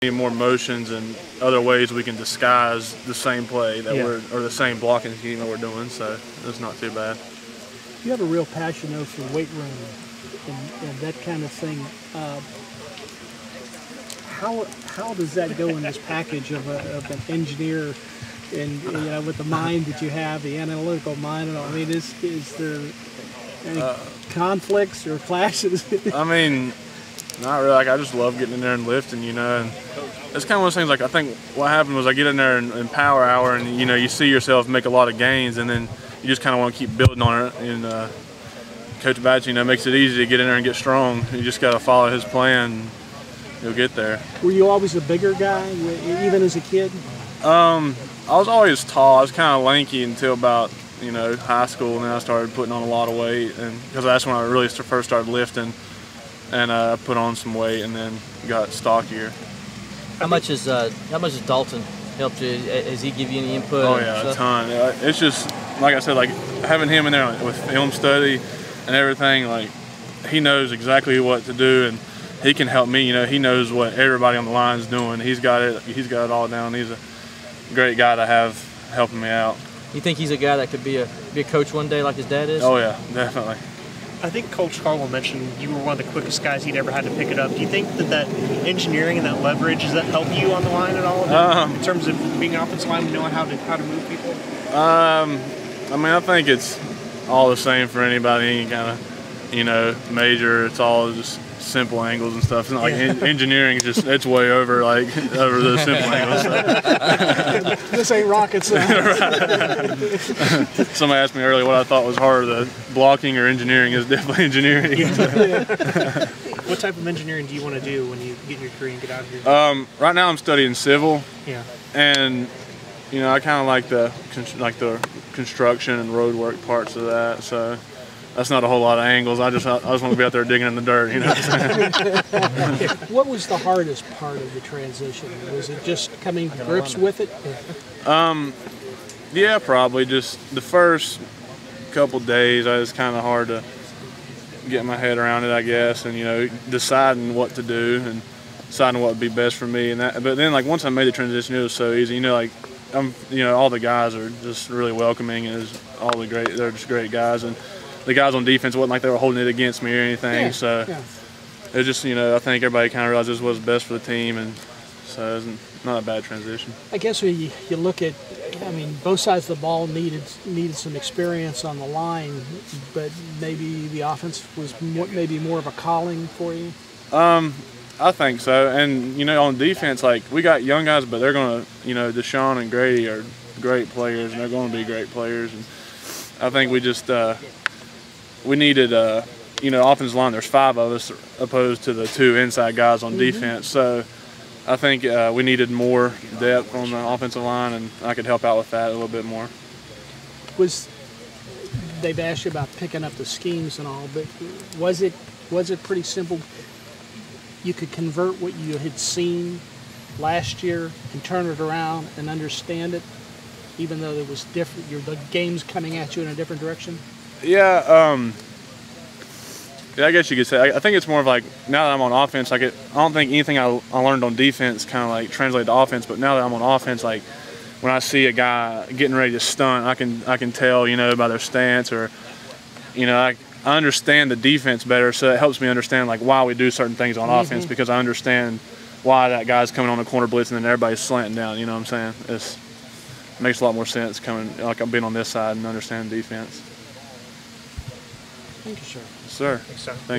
need more motions and other ways we can disguise the same play that or the same blocking scheme that we're doing. So it's not too bad. You have a real passion though for weight room and that kind of thing. How does that go in this package of an engineer, and with the mind that you have, the analytical mind and all? I mean, is there any conflicts or clashes? I mean, not really. Like, I just love getting in there and lifting, and it's kind of one of those things. Like, I think what happened was I get in there in power hour, and you see yourself make a lot of gains, and then you just kind of want to keep building on it. And Coach Batch, makes it easy to get in there and get strong. You just got to follow his plan. You'll get there. Were you always a bigger guy, even as a kid? I was always tall. I was kind of lanky until about high school, and then I started putting on a lot of weight, and because that's when I really first started lifting, and put on some weight, and then got stockier. How much has Dalton helped you? Has he give you any input? Oh yeah, a ton. It's just like I said, like having him in there with film study and everything. Like, he knows exactly what to do, and he can help me. He knows what everybody on the line is doing. He's got it all down. He's a great guy to have helping me out. You think he's a guy that could be a coach one day like his dad is? Oh yeah, definitely. I think Coach Caldwell mentioned you were one of the quickest guys he'd ever had to pick it up. Do you think that engineering and that leverage, does that help you on the line at all in terms of being an offensive lineman, knowing how to move people? I mean, I think it's all the same for anybody, any kind of major. It's all just simple angles and stuff. It's not like engineering is just, it's way over the simple angles. This ain't rocket science. Somebody asked me earlier what I thought was harder, the blocking or engineering. Is definitely engineering. What type of engineering do you want to do when you get in your career and get out of here? Right now I'm studying civil. Yeah. And I kind of like the construction and road work parts of that. So that's not a whole lot of angles. I just want to be out there digging in the dirt, What was the hardest part of the transition? Was it just coming to grips with it? Yeah, probably. Just the first couple days, it was kind of hard to get my head around it, I guess, and deciding what to do and deciding what would be best for me. And that, but then once I made the transition, it was so easy. All the guys are just really welcoming, and they're just great guys. And the guys on defense wasn't like they were holding it against me or anything. It just, I think everybody kind of realizes what's best for the team, and so it's not a bad transition. I guess when you look at, both sides of the ball needed some experience on the line, but maybe the offense was maybe more of a calling for you. I think so, and on defense, we got young guys, but they're gonna, Deshaun and Grady are great players, and they're going to be great players, and I think we just we needed offensive line. There's 5 of us opposed to the 2 inside guys on defense, so I think we needed more depth on the offensive line, and I could help out with that a little bit more. They've asked you about picking up the schemes and all, but was it pretty simple? You could convert what you had seen last year and turn it around and understand it, even though it was different. The game's coming at you in a different direction. Yeah, I guess you could say. I think it's more of now that I'm on offense, I don't think anything I learned on defense kind of translated to offense. But now that I'm on offense, when I see a guy getting ready to stunt, I can tell by their stance, or I understand the defense better, so it helps me understand why we do certain things on offense, because I understand why that guy's coming on the corner blitz and then everybody's slanting down. You know what I'm saying? It makes a lot more sense coming I'm being on this side and understanding defense. Thank you, sir. Sir. Thanks, sir. Thanks.